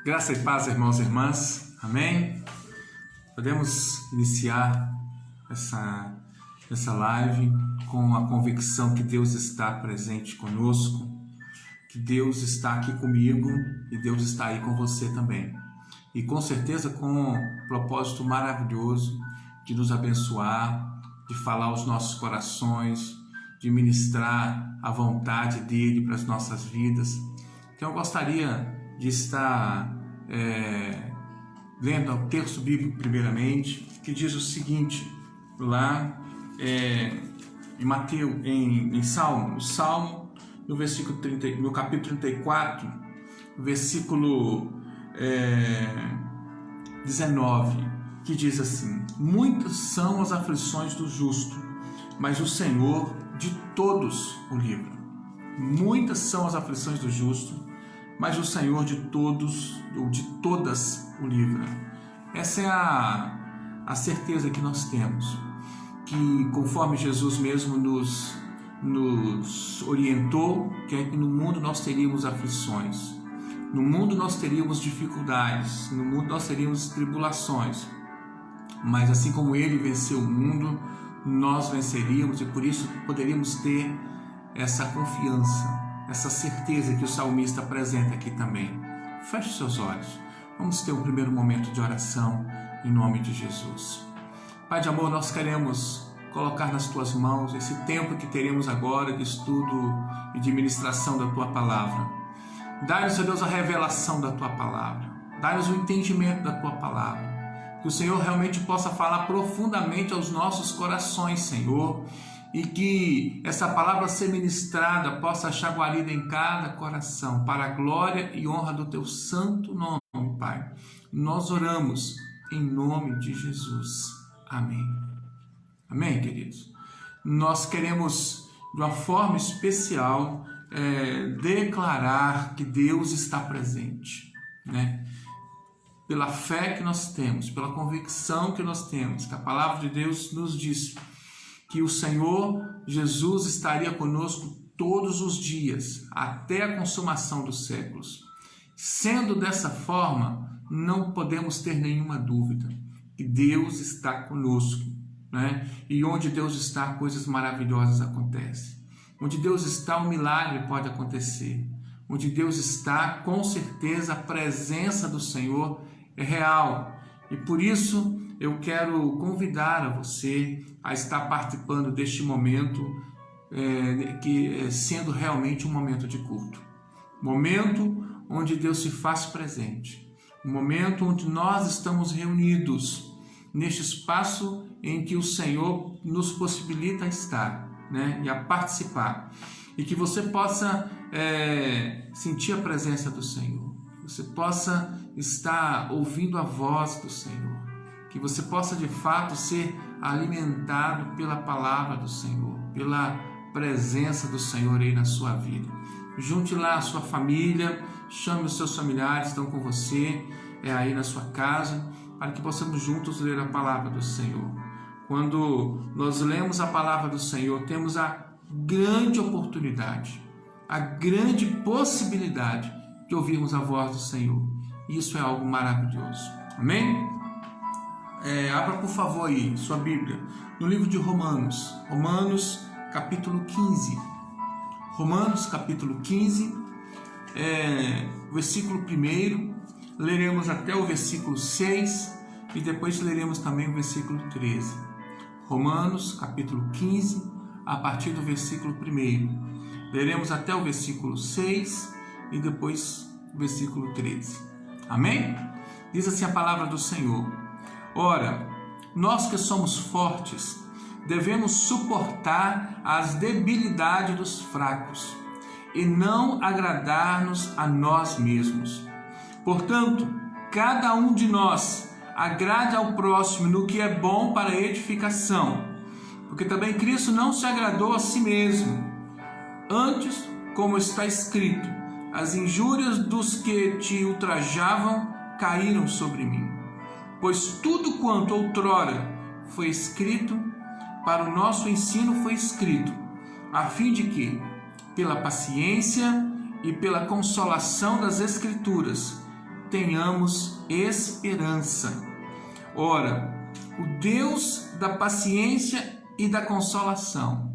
Graça e paz, irmãos e irmãs. Amém? Podemos iniciar essa live com a convicção que Deus está presente conosco, que Deus está aqui comigo e Deus está aí com você também. E com certeza com um propósito maravilhoso de nos abençoar, de falar aos nossos corações, de ministrar a vontade dele para as nossas vidas. Então eu gostaria de estar lendo o texto bíblico primeiramente, que diz o seguinte, lá em Mateus, em Salmo, no versículo 30, no capítulo 34, versículo 19, que diz assim: muitas são as aflições do justo, mas o Senhor de todos o livra. Muitas são as aflições do justo, mas o Senhor de todos, ou de todas, o livra. Essa é a certeza que nós temos, que conforme Jesus mesmo nos orientou, que é que no mundo nós teríamos aflições, no mundo nós teríamos dificuldades, no mundo nós teríamos tribulações, mas assim como Ele venceu o mundo, nós venceríamos, e por isso poderíamos ter essa confiança, essa certeza que o salmista apresenta aqui também. Feche seus olhos. Vamos ter um primeiro momento de oração em nome de Jesus. Pai de amor, nós queremos colocar nas Tuas mãos esse tempo que teremos agora de estudo e de ministração da Tua Palavra. Dá-nos, ó Deus, a revelação da Tua Palavra. Dá-nos o entendimento da Tua Palavra. Que o Senhor realmente possa falar profundamente aos nossos corações, Senhor, e que essa palavra ser ministrada possa achar guarida em cada coração, para a glória e honra do Teu santo nome, Pai. Nós oramos em nome de Jesus. Amém. Amém, queridos? Nós queremos, de uma forma especial, declarar que Deus está presente, né? Pela fé que nós temos, pela convicção que nós temos, que a palavra de Deus nos diz que o Senhor Jesus estaria conosco todos os dias, até a consumação dos séculos. Sendo dessa forma, não podemos ter nenhuma dúvida que Deus está conosco, né? E onde Deus está, coisas maravilhosas acontecem. Onde Deus está, um milagre pode acontecer. Onde Deus está, com certeza, a presença do Senhor é real. E por isso eu quero convidar a você a estar participando deste momento, sendo realmente um momento de culto. Momento onde Deus se faz presente. Um momento onde nós estamos reunidos neste espaço em que o Senhor nos possibilita estar, né, e a participar. E que você possa sentir a presença do Senhor. Você possa estar ouvindo a voz do Senhor. Que você possa de fato ser alimentado pela palavra do Senhor, pela presença do Senhor aí na sua vida. Junte lá a sua família, chame os seus familiares que estão com você, aí na sua casa, para que possamos juntos ler a palavra do Senhor. Quando nós lemos a palavra do Senhor, temos a grande oportunidade, a grande possibilidade de ouvirmos a voz do Senhor. Isso é algo maravilhoso. Amém? Abra por favor aí sua Bíblia no livro de Romanos, capítulo 15. Romanos capítulo 15, versículo 1, leremos até o versículo 6 e depois leremos também o versículo 13. Romanos capítulo 15, a partir do versículo 1. Leremos até o versículo 6 e depois o versículo 13. Amém? Diz assim a palavra do Senhor: ora, nós que somos fortes, devemos suportar as debilidades dos fracos e não agradar-nos a nós mesmos. Portanto, cada um de nós agrade ao próximo no que é bom para a edificação, porque também Cristo não se agradou a si mesmo. Antes, como está escrito, as injúrias dos que te ultrajavam caíram sobre mim. Pois tudo quanto outrora foi escrito, para o nosso ensino foi escrito, a fim de que, pela paciência e pela consolação das Escrituras tenhamos esperança. Ora, o Deus da paciência e da consolação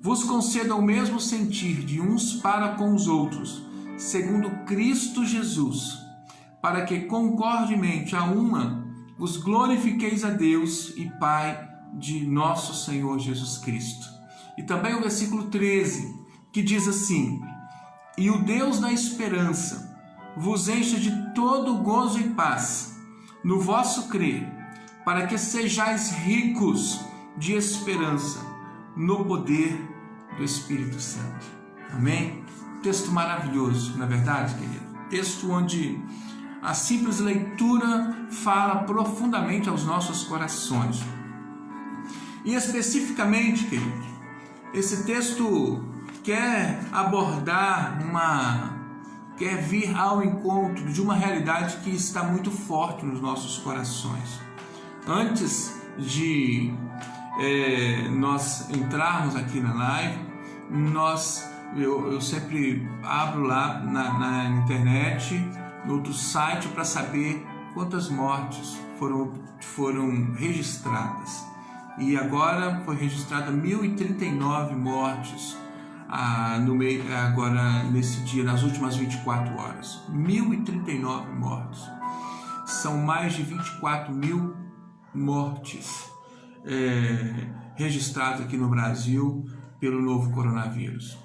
vos conceda o mesmo sentir de uns para com os outros, segundo Cristo Jesus, para que concordemente a uma vos glorifiqueis a Deus e Pai de nosso Senhor Jesus Cristo. E também o versículo 13, que diz assim: e o Deus da esperança vos encha de todo gozo e paz no vosso crer, para que sejais ricos de esperança no poder do Espírito Santo. Amém? Texto maravilhoso, na verdade, querido. Texto onde a simples leitura fala profundamente aos nossos corações. E especificamente, querido, esse texto quer abordar quer vir ao encontro de uma realidade que está muito forte nos nossos corações. Antes de nós entrarmos aqui na live, eu sempre abro lá na internet, no outro site, para saber quantas mortes foram registradas. E agora foi registrada 1.039 mortes agora nesse dia, nas últimas 24 horas. 1.039 mortes. São mais de 24 mil mortes registradas aqui no Brasil pelo novo coronavírus.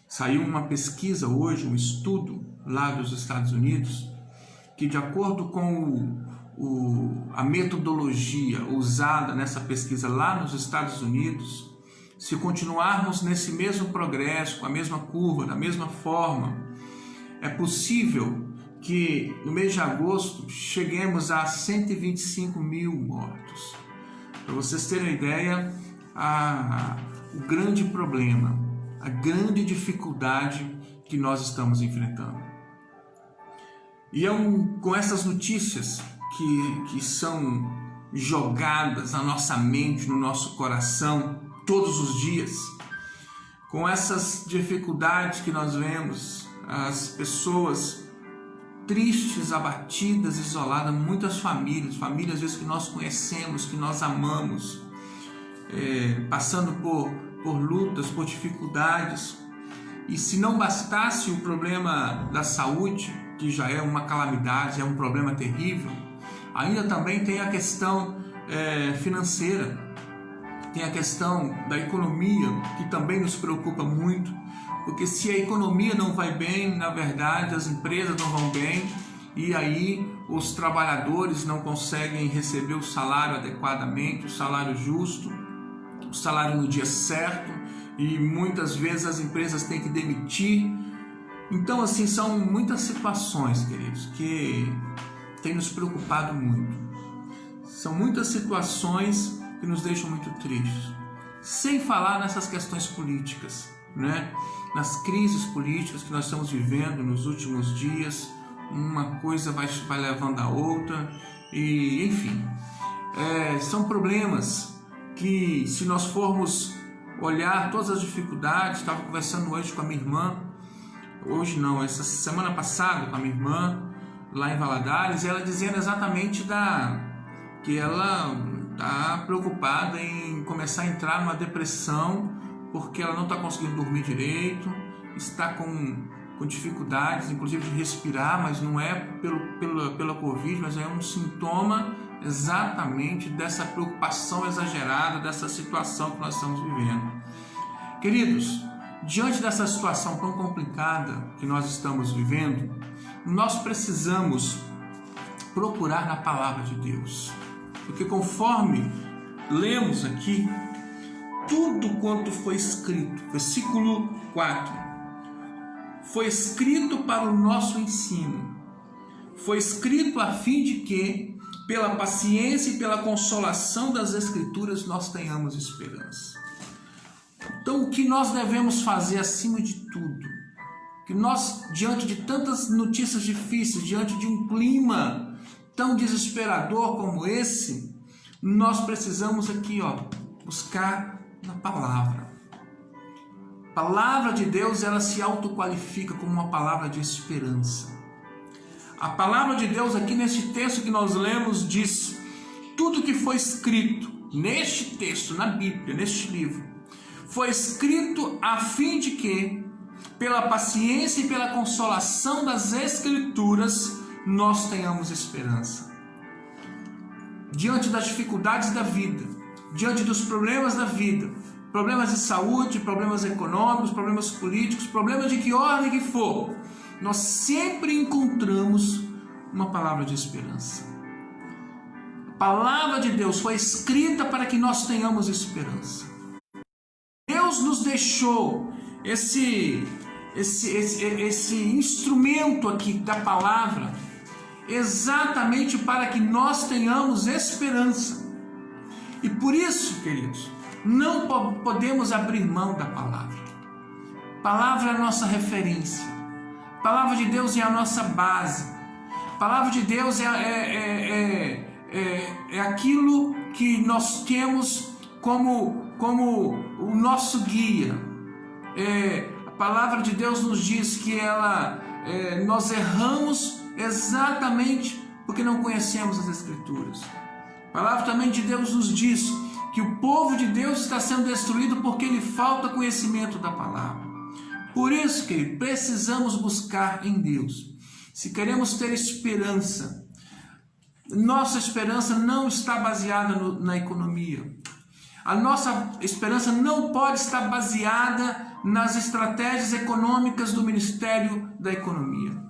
Saiu uma pesquisa hoje, um estudo lá dos Estados Unidos, que de acordo com a metodologia usada nessa pesquisa lá nos Estados Unidos, se continuarmos nesse mesmo progresso, com a mesma curva, da mesma forma, é possível que no mês de agosto cheguemos a 125 mil mortos. Para vocês terem uma ideia, o grande problema, a grande dificuldade que nós estamos enfrentando. E com essas notícias que são jogadas na nossa mente, no nosso coração, todos os dias, com essas dificuldades que nós vemos, as pessoas tristes, abatidas, isoladas, muitas famílias às vezes que nós conhecemos, que nós amamos, passando por lutas, por dificuldades. E se não bastasse o problema da saúde, que já é uma calamidade, é um problema terrível, ainda também tem a questão financeira, tem a questão da economia, que também nos preocupa muito, porque se a economia não vai bem, na verdade as empresas não vão bem, e aí os trabalhadores não conseguem receber o salário adequadamente, o salário justo, o salário no dia certo, e muitas vezes as empresas têm que demitir. Então, assim, são muitas situações, queridos, que têm nos preocupado muito. São muitas situações que nos deixam muito tristes. Sem falar nessas questões políticas, né? Nas crises políticas que nós estamos vivendo nos últimos dias, uma coisa vai levando a outra, e enfim, são problemas que, se nós formos olhar todas as dificuldades, estava conversando hoje com a minha irmã, essa semana passada com a minha irmã, lá em Valadares, ela dizendo exatamente que ela está preocupada em começar a entrar numa depressão, porque ela não está conseguindo dormir direito, está com dificuldades, inclusive de respirar, mas não é pela Covid, mas é um sintoma exatamente dessa preocupação exagerada, dessa situação que nós estamos vivendo. Queridos, diante dessa situação tão complicada que nós estamos vivendo, nós precisamos procurar na palavra de Deus, porque conforme lemos aqui, tudo quanto foi escrito, versículo 4, foi escrito para o nosso ensino, foi escrito a fim de que, pela paciência e pela consolação das Escrituras, nós tenhamos esperança. Então, o que nós devemos fazer acima de tudo? Que nós, diante de tantas notícias difíceis, diante de um clima tão desesperador como esse, nós precisamos aqui, buscar na palavra. A palavra de Deus, ela se autoqualifica como uma palavra de esperança. A palavra de Deus aqui neste texto que nós lemos diz: tudo que foi escrito neste texto, na Bíblia, neste livro, foi escrito a fim de que, pela paciência e pela consolação das Escrituras, nós tenhamos esperança. Diante das dificuldades da vida, diante dos problemas da vida, problemas de saúde, problemas econômicos, problemas políticos, problemas de que ordem que for, nós sempre encontramos uma palavra de esperança. A palavra de Deus foi escrita para que nós tenhamos esperança. Deus nos deixou esse instrumento aqui da palavra exatamente para que nós tenhamos esperança. E por isso, queridos, não podemos abrir mão da palavra. A palavra é a nossa referência. A palavra de Deus é a nossa base. A palavra de Deus é aquilo que nós temos como o nosso guia. A palavra de Deus nos diz que nós erramos exatamente porque não conhecemos as Escrituras. A palavra também de Deus nos diz que o povo de Deus está sendo destruído porque lhe falta conhecimento da palavra. Por isso, querido, precisamos buscar em Deus. Se queremos ter esperança, nossa esperança não está baseada na economia. A nossa esperança não pode estar baseada nas estratégias econômicas do Ministério da Economia.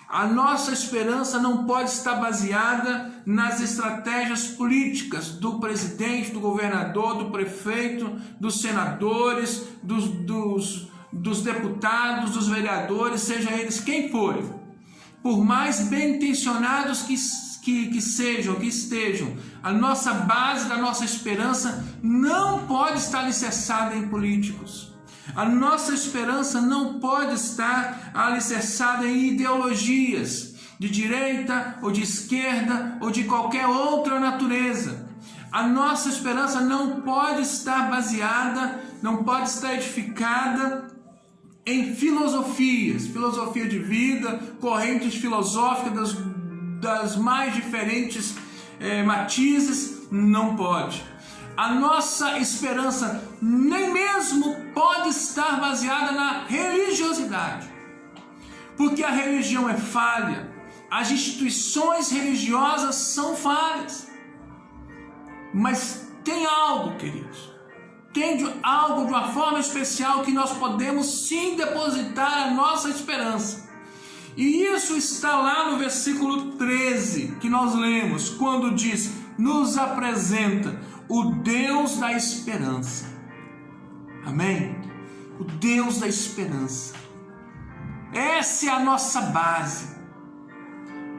A nossa esperança não pode estar baseada nas estratégias políticas do presidente, do governador, do prefeito, dos senadores, dos deputados, dos vereadores, seja eles quem forem. Por mais bem intencionados que estejam, a nossa base da nossa esperança não pode estar alicerçada em políticos. A nossa esperança não pode estar alicerçada em ideologias de direita ou de esquerda ou de qualquer outra natureza. A nossa esperança não pode estar baseada, não pode estar edificada em filosofia de vida, correntes filosóficas das mais diferentes matizes, não pode. A nossa esperança nem mesmo pode estar baseada na religiosidade, porque a religião é falha, as instituições religiosas são falhas, mas tem algo, queridos, tem algo de uma forma especial que nós podemos sim depositar a nossa esperança. E isso está lá no versículo 13 que nós lemos, quando diz: nos apresenta o Deus da esperança. Amém? O Deus da esperança. Essa é a nossa base.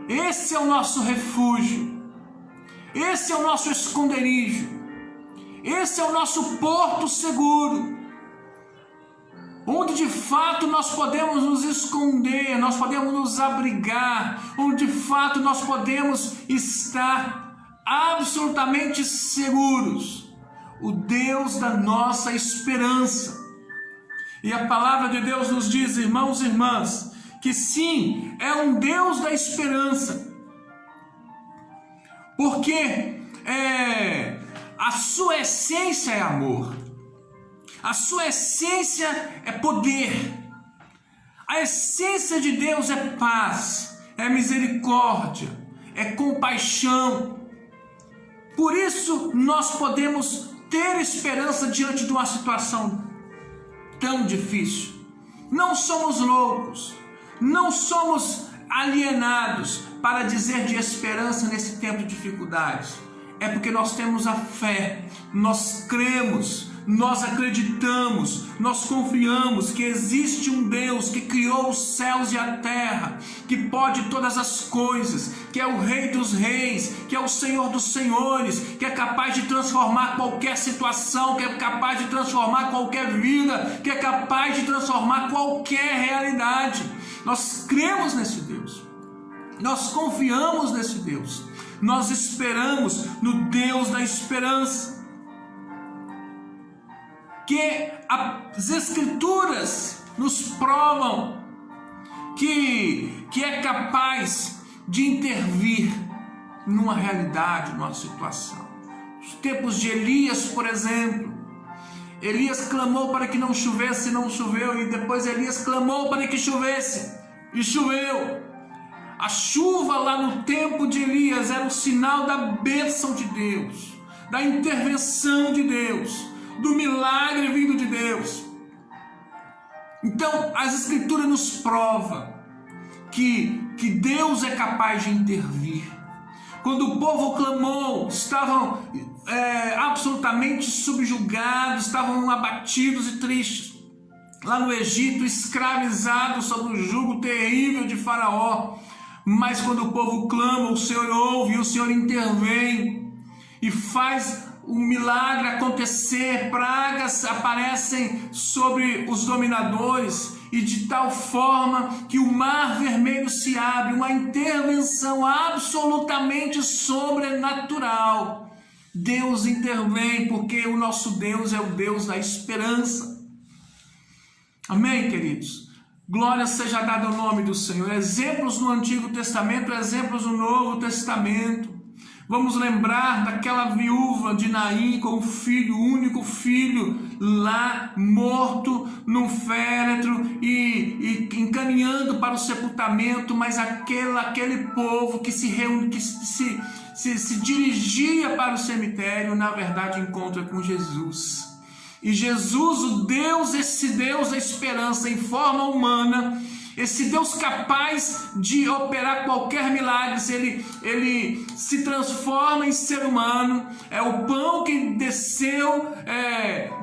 Esse é o nosso refúgio. Esse é o nosso esconderijo. Esse é o nosso porto seguro, onde de fato nós podemos nos esconder, nós podemos nos abrigar, onde de fato nós podemos estar absolutamente seguros. O Deus da nossa esperança. E a palavra de Deus nos diz, irmãos e irmãs, que sim, é um Deus da esperança, porque a sua essência é amor, a sua essência é poder, a essência de Deus é paz, é misericórdia, é compaixão. Por isso nós podemos ter esperança diante de uma situação tão difícil. Não somos loucos, não somos alienados para dizer de esperança nesse tempo de dificuldades. É porque nós temos a fé, nós cremos, nós acreditamos, nós confiamos que existe um Deus que criou os céus e a terra, que pode todas as coisas, que é o Rei dos Reis, que é o Senhor dos Senhores, que é capaz de transformar qualquer situação, que é capaz de transformar qualquer vida, que é capaz de transformar qualquer realidade. Nós cremos nesse Deus, nós confiamos nesse Deus, nós esperamos no Deus da esperança. que as Escrituras nos provam que é capaz de intervir numa realidade, numa situação. Os tempos de Elias, por exemplo, Elias clamou para que não chovesse, não choveu, e depois Elias clamou para que chovesse, e choveu. A chuva lá no tempo de Elias era um sinal da bênção de Deus, da intervenção de Deus, do milagre vindo de Deus. Então, as Escrituras nos provam que Deus é capaz de intervir. Quando o povo clamou, estavam absolutamente subjugados, estavam abatidos e tristes. Lá no Egito, escravizados sob o jugo terrível de Faraó. Mas quando o povo clama, o Senhor ouve e o Senhor intervém e faz o milagre acontecer. Pragas aparecem sobre os dominadores e de tal forma que o mar vermelho se abre, uma intervenção absolutamente sobrenatural. Deus intervém porque o nosso Deus é o Deus da esperança. Amém, queridos? Glória seja dada ao nome do Senhor. Exemplos no Antigo Testamento, exemplos no Novo Testamento. Vamos lembrar daquela viúva de Naim com o filho, o único filho, lá morto num féretro e encaminhando para o sepultamento, mas aquele povo que se dirigia para o cemitério, na verdade encontra com Jesus. E Jesus, o Deus, esse Deus da esperança em forma humana, esse Deus capaz de operar qualquer milagre, ele se transforma em ser humano, é o pão que desceu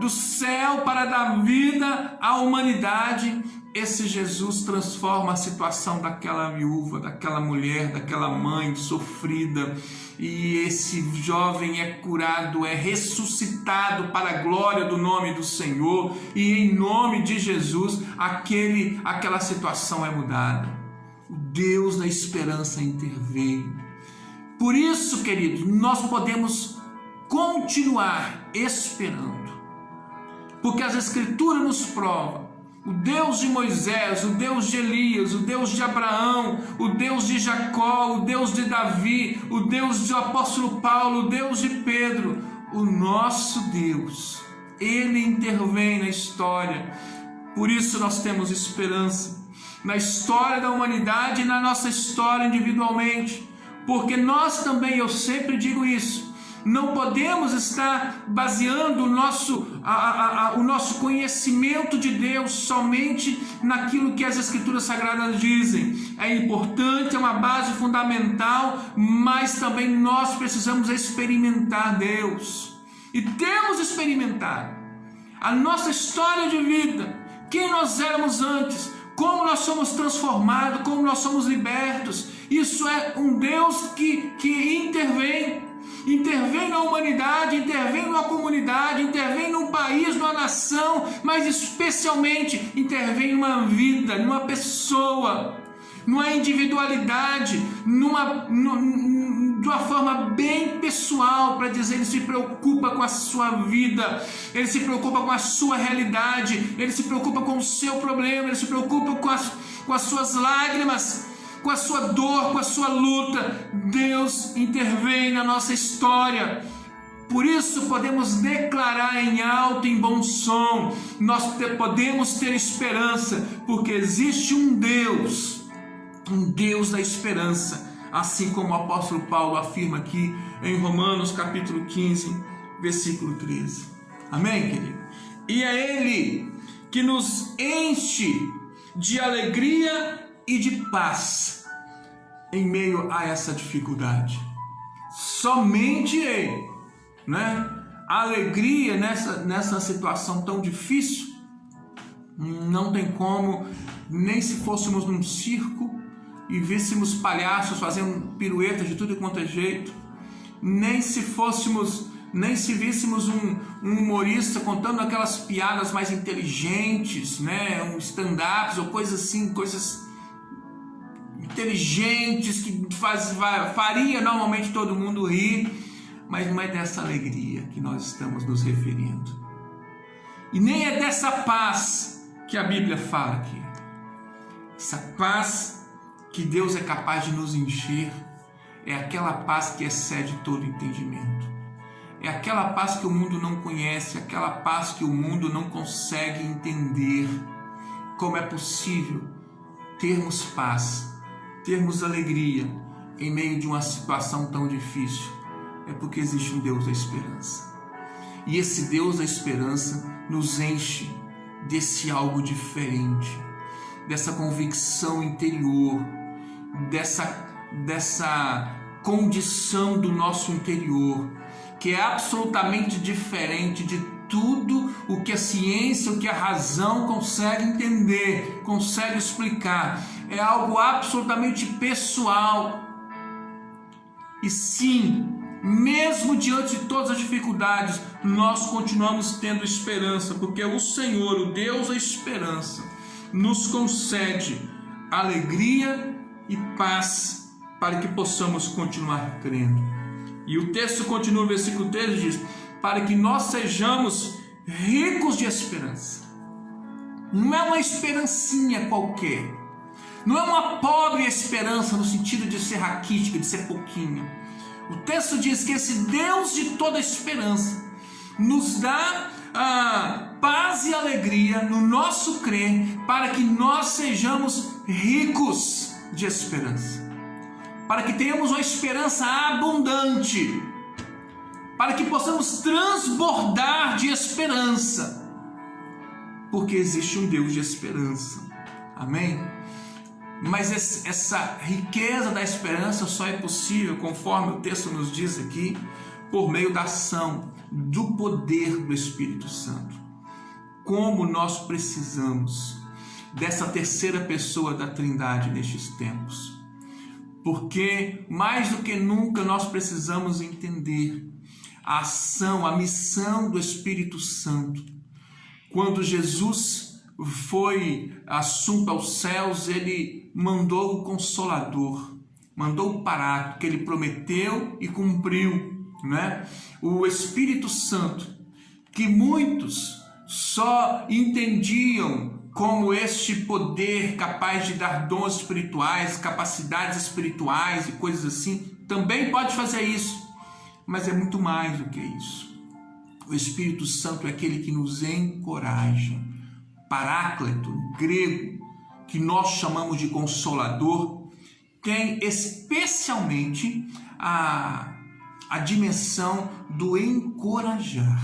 do céu para dar vida à humanidade. Esse Jesus transforma a situação daquela viúva, daquela mulher, daquela mãe sofrida, e esse jovem é curado, é ressuscitado para a glória do nome do Senhor, e em nome de Jesus aquela situação é mudada. O Deus da esperança interveio. Por isso, queridos, nós podemos continuar esperando, porque as Escrituras nos provam. O Deus de Moisés, o Deus de Elias, o Deus de Abraão, o Deus de Jacó, o Deus de Davi, o Deus do apóstolo Paulo, o Deus de Pedro, o nosso Deus, Ele intervém na história. Por isso nós temos esperança na história da humanidade e na nossa história individualmente, porque nós também, eu sempre digo isso, não podemos estar baseando o nosso conhecimento de Deus somente naquilo que as Escrituras Sagradas dizem. É importante, é uma base fundamental, mas também nós precisamos experimentar Deus. E temos experimentado a nossa história de vida, quem nós éramos antes, como nós somos transformados, como nós somos libertos. Isso é um Deus que intervém na humanidade, intervém numa comunidade, intervém num país, numa nação, mas especialmente intervém numa vida, numa pessoa, numa individualidade, de uma forma bem pessoal, para dizer, Ele se preocupa com a sua vida, Ele se preocupa com a sua realidade, Ele se preocupa com o seu problema, Ele se preocupa com as suas lágrimas, com a sua dor, com a sua luta. Deus intervém na nossa história. Por isso podemos declarar em alto e em bom som, nós podemos ter esperança, porque existe um Deus da esperança, assim como o apóstolo Paulo afirma aqui em Romanos capítulo 15, versículo 13. Amém, querido? E é Ele que nos enche de alegria e de paz em meio a essa dificuldade. Somente Ele, né? A alegria nessa situação tão difícil não tem como, nem se fôssemos num circo e víssemos palhaços fazendo piruetas de tudo quanto é jeito, nem se víssemos um humorista contando aquelas piadas mais inteligentes, né? Um stand-ups ou coisas assim, coisas inteligentes que faria normalmente todo mundo rir, mas não é dessa alegria que nós estamos nos referindo. E nem é dessa paz que a Bíblia fala aqui. Essa paz que Deus é capaz de nos encher é aquela paz que excede todo entendimento. É aquela paz que o mundo não conhece, aquela paz que o mundo não consegue entender. Como é possível termos paz, termos alegria em meio de uma situação tão difícil? É porque existe um Deus da esperança. E esse Deus da esperança nos enche desse algo diferente, dessa convicção interior, dessa condição do nosso interior, que é absolutamente diferente de tudo o que a ciência, o que a razão consegue entender, consegue explicar. É algo absolutamente pessoal. E sim, mesmo diante de todas as dificuldades, nós continuamos tendo esperança, porque o Senhor, o Deus da esperança, nos concede alegria e paz para que possamos continuar crendo. E o texto continua no versículo 13 e diz: para que nós sejamos ricos de esperança. Não é uma esperancinha qualquer, não é uma pobre esperança no sentido de ser raquítica, de ser pouquinho. O texto diz que esse Deus de toda esperança nos dá paz e alegria no nosso crer, para que nós sejamos ricos de esperança, para que tenhamos uma esperança abundante, para que possamos transbordar de esperança, porque existe um Deus de esperança. Amém? Mas essa riqueza da esperança só é possível, conforme o texto nos diz aqui, por meio da ação, do poder do Espírito Santo. Como nós precisamos dessa terceira pessoa da Trindade nestes tempos. Porque mais do que nunca nós precisamos entender a ação, a missão do Espírito Santo. Quando Jesus foi assunto aos céus, ele mandou o Consolador, mandou o Paráclito, que ele prometeu e cumpriu, né? O Espírito Santo, que muitos só entendiam como este poder capaz de dar dons espirituais, capacidades espirituais e coisas assim, também pode fazer isso, mas é muito mais do que isso. O Espírito Santo é aquele que nos encoraja. Paráclito, grego, que nós chamamos de Consolador, tem especialmente a dimensão do encorajar.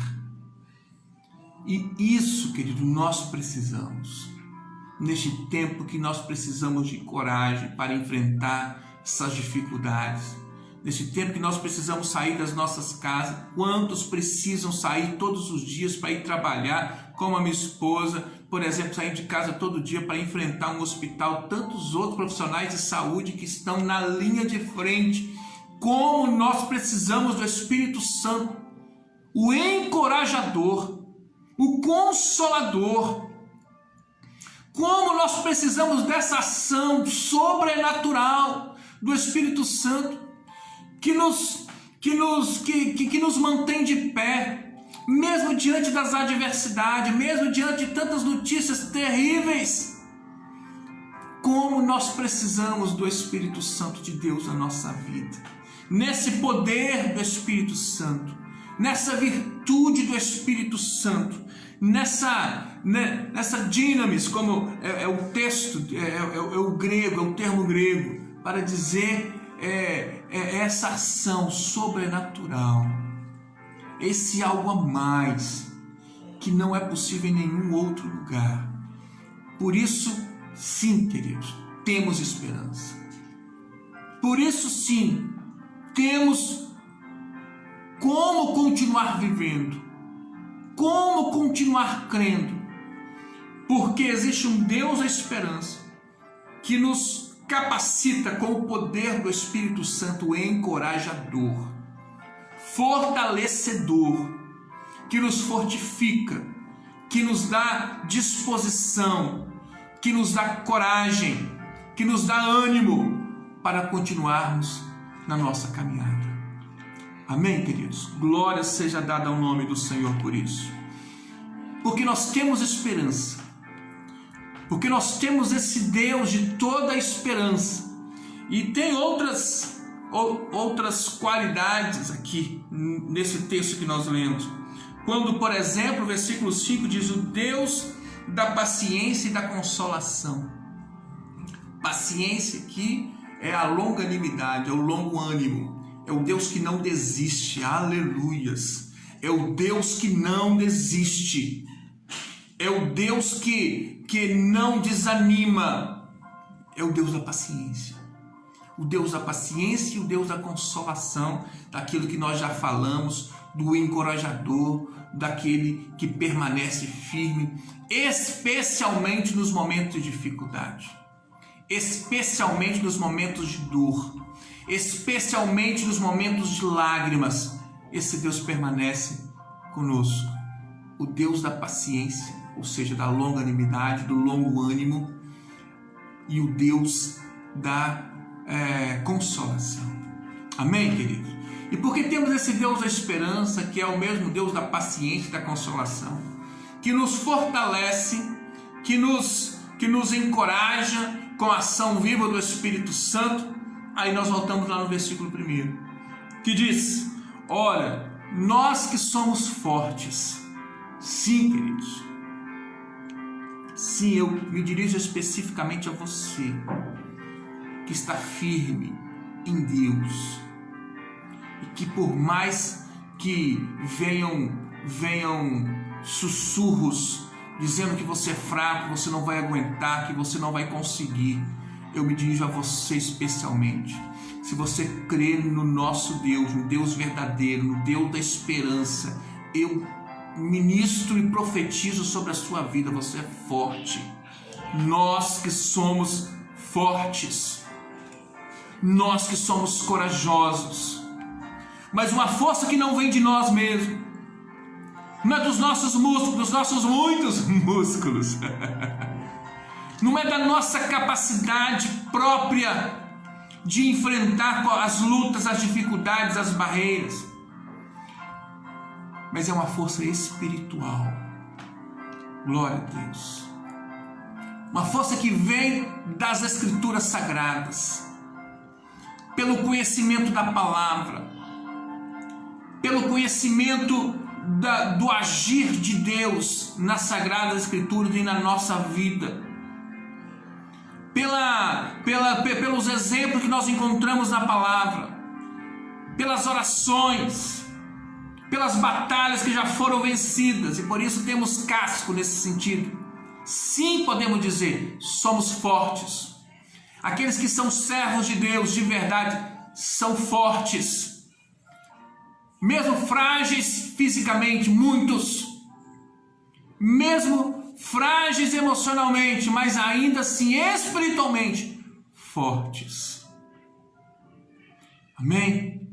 E isso, querido, nós precisamos. Neste tempo que nós precisamos de coragem para enfrentar essas dificuldades. Neste tempo que nós precisamos sair das nossas casas. Quantos precisam sair todos os dias para ir trabalhar, como a minha esposa, por exemplo, sair de casa todo dia para enfrentar um hospital, tantos outros profissionais de saúde que estão na linha de frente. Como nós precisamos do Espírito Santo, o encorajador, o Consolador. Como nós precisamos dessa ação sobrenatural do Espírito Santo, que nos mantém de pé, mesmo diante das adversidades, mesmo diante de tantas notícias terríveis. Como nós precisamos do Espírito Santo de Deus na nossa vida, nesse poder do Espírito Santo, nessa virtude do Espírito Santo, nessa dinamis, como é o texto, é o grego, é o termo grego, para dizer essa ação sobrenatural, esse algo a mais, que não é possível em nenhum outro lugar. Por isso, sim, queridos, temos esperança. Por isso, sim, temos como continuar vivendo, como continuar crendo, porque existe um Deus da esperança que nos capacita com o poder do Espírito Santo encorajador, fortalecedor, que nos fortifica, que nos dá disposição, que nos dá coragem, que nos dá ânimo para continuarmos na nossa caminhada. Amém, queridos? Glória seja dada ao nome do Senhor por isso. porque nós temos esperança, porque nós temos esse Deus de toda a esperança. E tem outras qualidades aqui nesse texto que nós lemos. Quando, por exemplo, o versículo 5 diz: o Deus da paciência e da consolação. Paciência aqui é a longanimidade, é o longo ânimo, é o Deus que não desiste, aleluias, é o Deus que não desiste, é o Deus que não desanima, é o Deus da paciência. O Deus da paciência e o Deus da consolação, daquilo que nós já falamos, do encorajador, daquele que permanece firme, especialmente nos momentos de dificuldade, especialmente nos momentos de dor, especialmente nos momentos de lágrimas. Esse Deus permanece conosco. O Deus da paciência, ou seja, da longanimidade, do longo ânimo, e o Deus da consolação. Amém, queridos? E porque temos esse Deus da esperança, que é o mesmo Deus da paciência e da consolação, que nos fortalece, que nos encoraja com a ação viva do Espírito Santo, aí nós voltamos lá no versículo 1, que diz: olha, nós que somos fortes, sim, queridos, sim, eu me dirijo especificamente a você, que está firme em Deus, e que por mais que venham sussurros dizendo que você é fraco, você não vai aguentar, que você não vai conseguir, eu me dirijo a você especialmente. Se você crê no nosso Deus, no Deus verdadeiro, no Deus da esperança, eu ministro e profetizo sobre a sua vida. Você é forte. Nós que somos fortes, nós que somos corajosos, mas uma força que não vem de nós mesmos, não é dos nossos músculos, dos nossos muitos músculos, não é da nossa capacidade própria de enfrentar as lutas, as dificuldades, as barreiras, mas é uma força espiritual. Glória a Deus. Uma força que vem das Escrituras Sagradas, pelo conhecimento da palavra, pelo conhecimento do agir de Deus nas Sagradas Escrituras e na nossa vida, pelos exemplos que nós encontramos na palavra, pelas orações, pelas batalhas que já foram vencidas, e por isso temos casco nesse sentido. Sim, podemos dizer, somos fortes. Aqueles que são servos de Deus de verdade são fortes, mesmo frágeis fisicamente, muitos, mesmo frágeis emocionalmente, mas ainda assim espiritualmente fortes. Amém?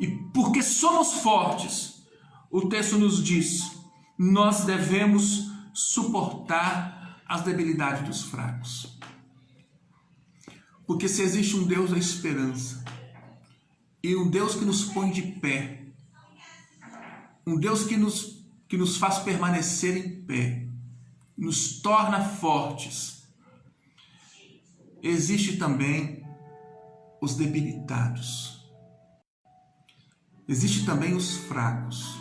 E porque somos fortes, o texto nos diz, nós devemos suportar as debilidades dos fracos. Porque se existe um Deus da esperança, e um Deus que nos põe de pé, um Deus que nos faz permanecer em pé, nos torna fortes, existe também os debilitados, existe também os fracos,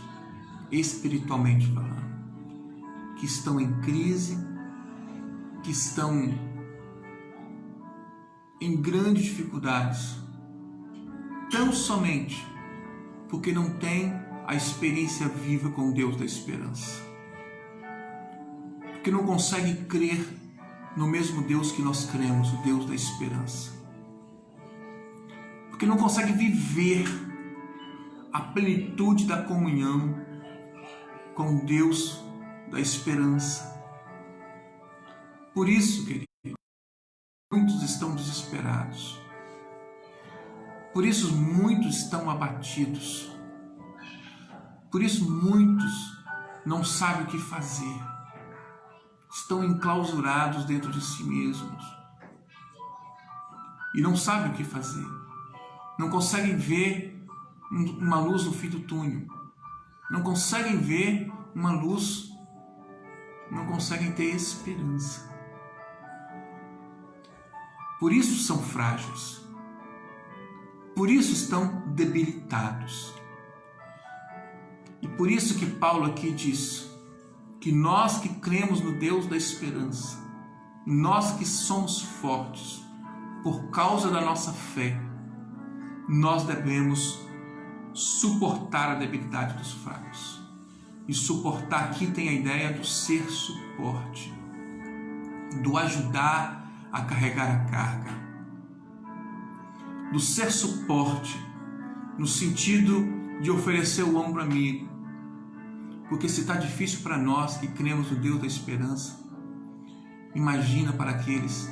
espiritualmente falando, que estão em crise, que estão em grandes dificuldades, tão somente porque não tem a experiência viva com Deus da esperança, porque não consegue crer no mesmo Deus que nós cremos, o Deus da esperança, porque não consegue viver a plenitude da comunhão com Deus da esperança. Por isso, querido, muitos estão desesperados. Por isso muitos estão abatidos. Por isso muitos não sabem o que fazer. Estão enclausurados dentro de si mesmos. E não sabem o que fazer. Não conseguem ver uma luz no fim do túnel. Não conseguem ver uma luz não conseguem ter esperança. Por isso são frágeis. Por isso estão debilitados. E por isso que Paulo aqui diz que nós que cremos no Deus da esperança, nós que somos fortes, por causa da nossa fé, nós devemos suportar a debilidade dos fracos. E suportar aqui tem a ideia do ser suporte, do ajudar a carregar a carga, do ser suporte, no sentido de oferecer o ombro amigo. Porque se está difícil para nós que cremos no Deus da esperança, imagina para aqueles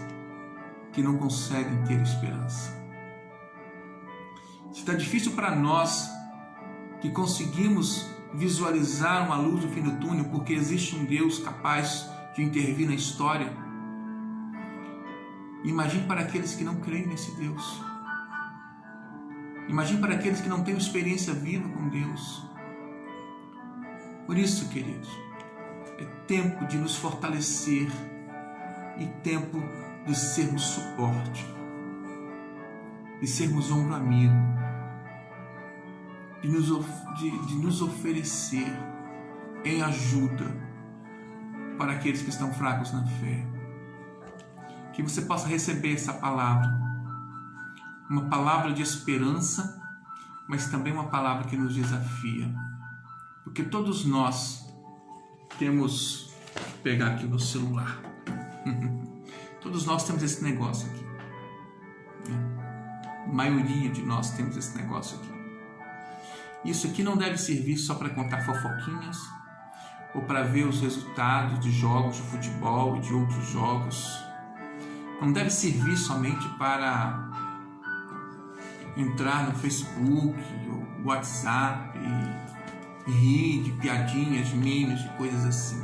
que não conseguem ter esperança. Se está difícil para nós que conseguimos visualizar uma luz no fim do túnel, porque existe um Deus capaz de intervir na história, imagine para aqueles que não creem nesse Deus. Imagine para aqueles que não têm experiência viva com Deus. Por isso, queridos, é tempo de nos fortalecer e tempo de sermos suporte, de sermos ombro amigo, de nos oferecer em ajuda para aqueles que estão fracos na fé. Que você possa receber essa palavra, uma palavra de esperança, mas também uma palavra que nos desafia. Porque todos nós temos, vou pegar aqui no celular, todos nós temos esse negócio aqui. A maioria de nós temos esse negócio aqui. Isso aqui não deve servir só para contar fofoquinhas ou para ver os resultados de jogos de futebol e de outros jogos. Não deve servir somente para entrar no Facebook, ou WhatsApp e rir de piadinhas, de memes, de coisas assim.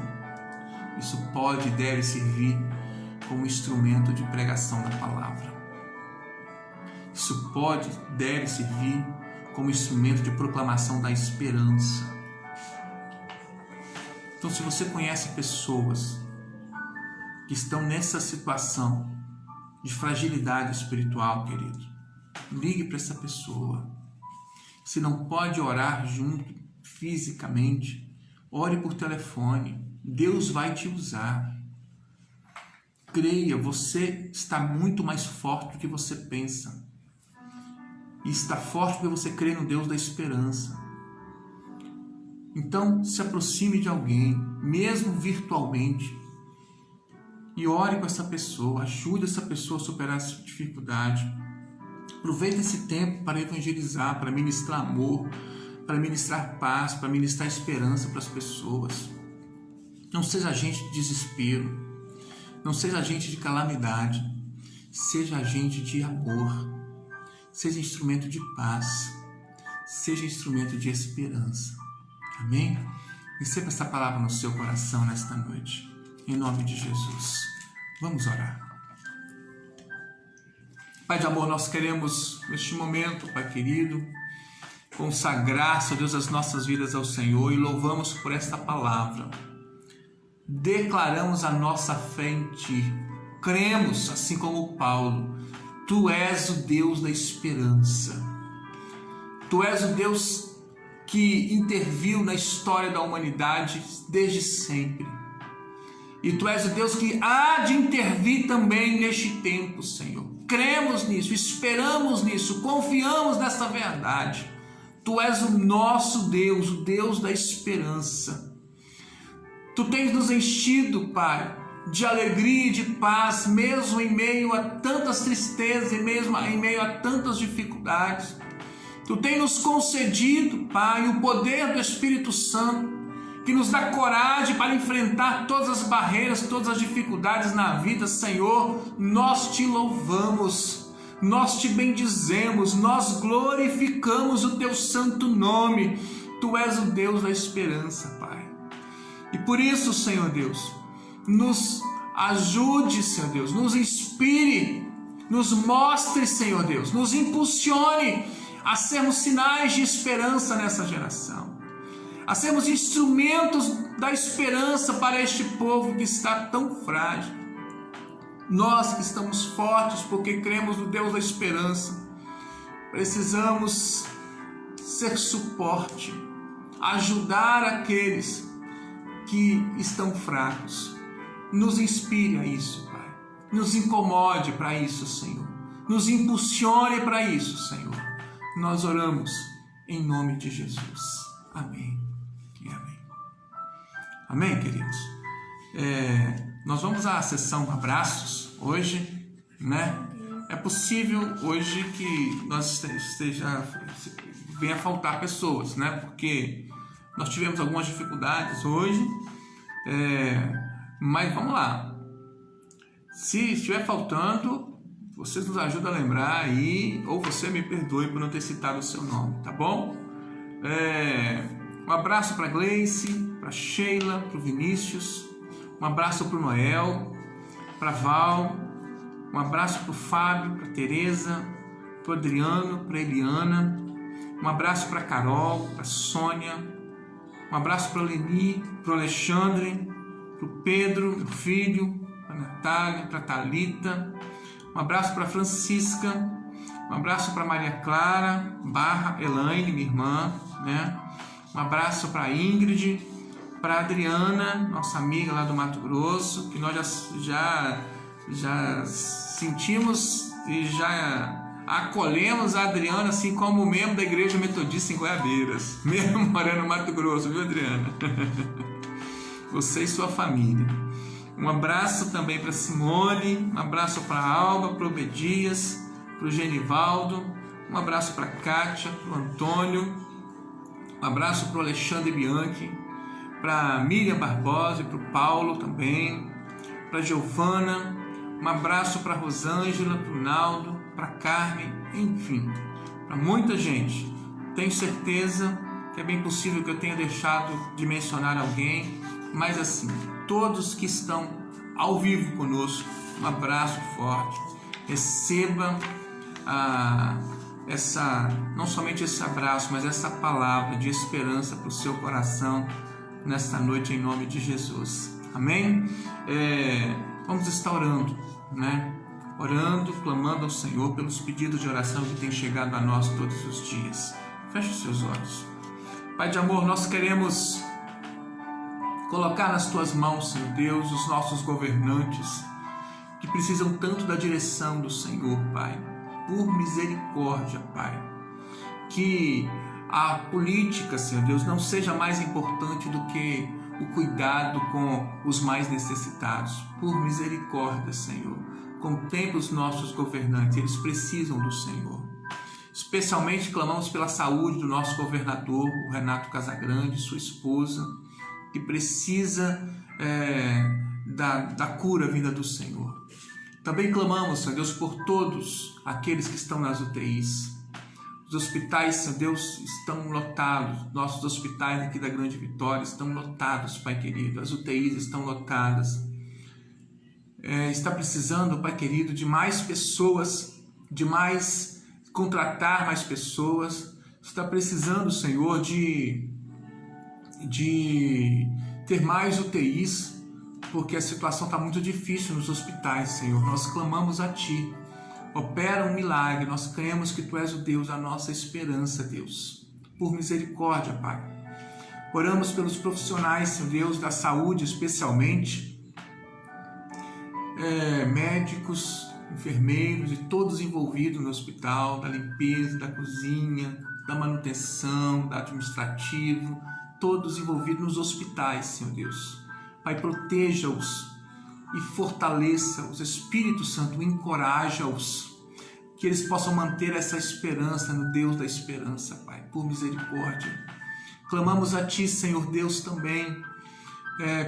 Isso pode e deve servir como instrumento de pregação da palavra. Isso pode e deve servir como instrumento de proclamação da esperança. Então, se você conhece pessoas que estão nessa situação de fragilidade espiritual, querido, ligue para essa pessoa. Se não pode orar junto fisicamente, ore por telefone. Deus vai te usar. Creia, você está muito mais forte do que você pensa. E está forte porque você crê no Deus da esperança. Então, se aproxime de alguém, mesmo virtualmente, e ore com essa pessoa, ajude essa pessoa a superar essa dificuldade. Aproveite esse tempo para evangelizar, para ministrar amor, para ministrar paz, para ministrar esperança para as pessoas. Não seja agente de desespero, não seja agente de calamidade, seja agente de amor. Seja instrumento de paz, seja instrumento de esperança. Amém? Receba essa palavra no seu coração nesta noite, em nome de Jesus. Vamos orar. Pai de amor, nós queremos, neste momento, Pai querido, consagrar, Senhor Deus, as nossas vidas ao Senhor e louvamos por esta palavra. Declaramos a nossa fé em Ti. Cremos, assim como Paulo, Tu és o Deus da esperança. Tu és o Deus que interviu na história da humanidade desde sempre. E Tu és o Deus que há de intervir também neste tempo, Senhor. Cremos nisso, esperamos nisso, confiamos nessa verdade. Tu és o nosso Deus, o Deus da esperança. Tu tens nos enchido, Pai, de alegria e de paz, mesmo em meio a tantas tristezas e mesmo em meio a tantas dificuldades. Tu tens nos concedido, Pai, o poder do Espírito Santo, que nos dá coragem para enfrentar todas as barreiras, todas as dificuldades na vida. Senhor, nós Te louvamos, nós Te bendizemos, nós glorificamos o Teu santo nome. Tu és o Deus da esperança, Pai. E por isso, Senhor Deus, nos ajude, Senhor Deus, nos inspire, nos mostre, Senhor Deus, nos impulsione a sermos sinais de esperança nessa geração, a sermos instrumentos da esperança para este povo que está tão frágil. Nós que estamos fortes porque cremos no Deus da esperança, precisamos ser suporte, ajudar aqueles que estão fracos. Nos inspire a isso, Pai. Nos incomode para isso, Senhor. Nos impulsione para isso, Senhor. Nós oramos em nome de Jesus. Amém e amém. Amém, queridos? Nós vamos à sessão abraços hoje, né? É possível hoje que nós venha a faltar pessoas, né? Porque nós tivemos algumas dificuldades hoje, mas vamos lá. Se estiver faltando, vocês nos ajudam a lembrar aí, ou você me perdoe por não ter citado o seu nome, tá bom? Um abraço para Gleice, para Sheila, para o Vinícius, um abraço para o Noel, para Val, um abraço para o Fábio, para a Tereza, para o Adriano, para a Eliana, um abraço para a Carol, para a Sônia, um abraço para a Leni, para o Alexandre, para o Pedro, meu filho, para a Natália, para a Thalita, um abraço para a Francisca, um abraço para a Maria Clara, Elaine, minha irmã, né? Um abraço para a Ingrid, para a Adriana, nossa amiga lá do Mato Grosso, que nós já sentimos e já acolhemos a Adriana assim como membro da Igreja Metodista em Goiabeiras, mesmo morando no Mato Grosso, viu, Adriana? Você e sua família. Um abraço também para Simone, um abraço para a Alba, para o Obedias, para o Genivaldo, um abraço para a Kátia, para o Antônio, um abraço para o Alexandre Bianchi, para a Miriam Barbosa e para o Paulo também, para a Giovana, um abraço para a Rosângela, para o Naldo, para a Carmen, enfim, para muita gente. Tenho certeza que é bem possível que eu tenha deixado de mencionar alguém, mas assim, todos que estão ao vivo conosco, um abraço forte. Receba não somente esse abraço, mas essa palavra de esperança para o seu coração nesta noite em nome de Jesus. Amém? Vamos estar orando, né? Orando, clamando ao Senhor pelos pedidos de oração que têm chegado a nós todos os dias. Feche os seus olhos. Pai de amor, nós queremos colocar nas tuas mãos, Senhor Deus, os nossos governantes que precisam tanto da direção do Senhor, Pai. Por misericórdia, Pai. Que a política, Senhor Deus, não seja mais importante do que o cuidado com os mais necessitados. Por misericórdia, Senhor. Contemple os nossos governantes, eles precisam do Senhor. Especialmente clamamos pela saúde do nosso governador, o Renato Casagrande, sua esposa, que precisa da cura vinda do Senhor. Também clamamos, Senhor Deus, por todos aqueles que estão nas UTIs. Os hospitais, Senhor Deus, estão lotados. Nossos hospitais aqui da Grande Vitória estão lotados, Pai querido. As UTIs estão lotadas. Está precisando, Pai querido, de mais pessoas, contratar mais pessoas. Está precisando, Senhor, de ter mais UTIs, porque a situação está muito difícil nos hospitais, Senhor. Nós clamamos a Ti. Opera um milagre. Nós cremos que Tu és o Deus, a nossa esperança, Deus. Por misericórdia, Pai. Oramos pelos profissionais, Senhor Deus, da saúde, especialmente. Médicos, enfermeiros e todos envolvidos no hospital, da limpeza, da cozinha, da manutenção, da administrativo, todos envolvidos nos hospitais, Senhor Deus. Pai, proteja-os e fortaleça-os. Espírito Santo, encoraja-os, que eles possam manter essa esperança no Deus da esperança, Pai, por misericórdia. Clamamos a Ti, Senhor Deus, também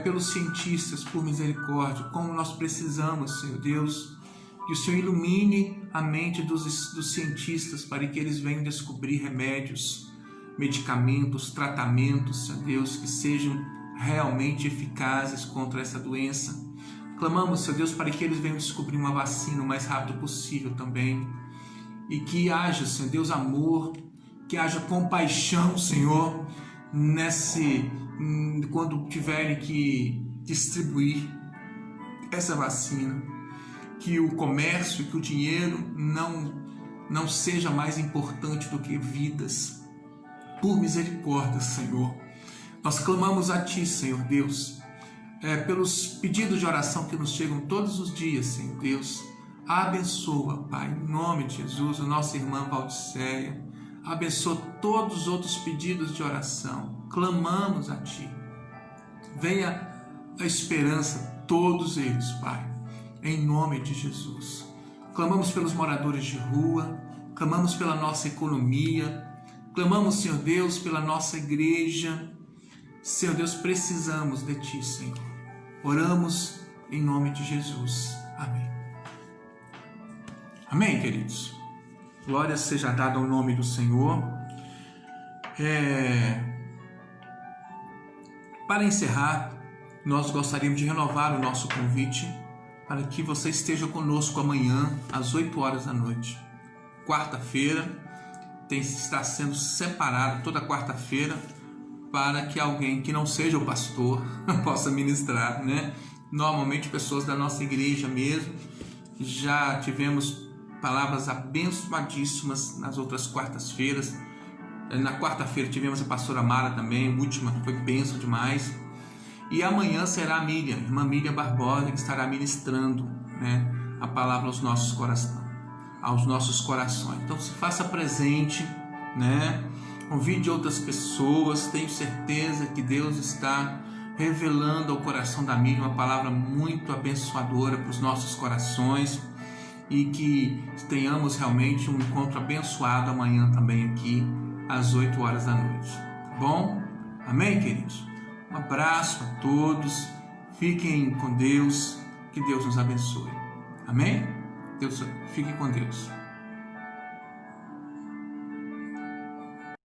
pelos cientistas, por misericórdia, como nós precisamos, Senhor Deus, que o Senhor ilumine a mente dos cientistas para que eles venham descobrir remédios, medicamentos, tratamentos, Senhor Deus, que sejam realmente eficazes contra essa doença. Clamamos, Senhor Deus, para que eles venham descobrir uma vacina o mais rápido possível também, e que haja, Senhor Deus, amor, que haja compaixão, Senhor, quando tiverem que distribuir essa vacina, que o comércio, que o dinheiro não seja mais importante do que vidas. Por misericórdia, Senhor, nós clamamos a Ti, Senhor Deus, pelos pedidos de oração que nos chegam todos os dias, Senhor Deus. Abençoa, Pai, em nome de Jesus, a nossa irmã Valdiceia. Abençoa todos os outros pedidos de oração. Clamamos a Ti. Venha a esperança, todos eles, Pai, em nome de Jesus. Clamamos pelos moradores de rua, clamamos pela nossa economia, clamamos, Senhor Deus, pela nossa igreja. Senhor Deus, precisamos de Ti, Senhor. Oramos em nome de Jesus. Amém. Amém, queridos. Glória seja dada ao nome do Senhor. Para encerrar, nós gostaríamos de renovar o nosso convite para que você esteja conosco amanhã às 8 horas da noite. Quarta-feira está sendo separado toda quarta-feira para que alguém que não seja o pastor possa ministrar, né? Normalmente pessoas da nossa igreja mesmo. Já tivemos palavras abençoadíssimas nas outras quartas-feiras. Na quarta-feira tivemos a pastora Mara também, a última, foi bênção demais. E amanhã será a Miriam, irmã Miriam Barbosa, que estará ministrando, né, a palavra aos nossos corações. Então se faça presente, né? Convide outras pessoas. Tenho certeza que Deus está revelando ao coração da Miriam uma palavra muito abençoadora para os nossos corações, e que tenhamos realmente um encontro abençoado amanhã também aqui às 8 horas da noite. Tá bom? Amém, queridos? Um abraço a todos. Fiquem com Deus. Que Deus nos abençoe. Amém? Fiquem com Deus.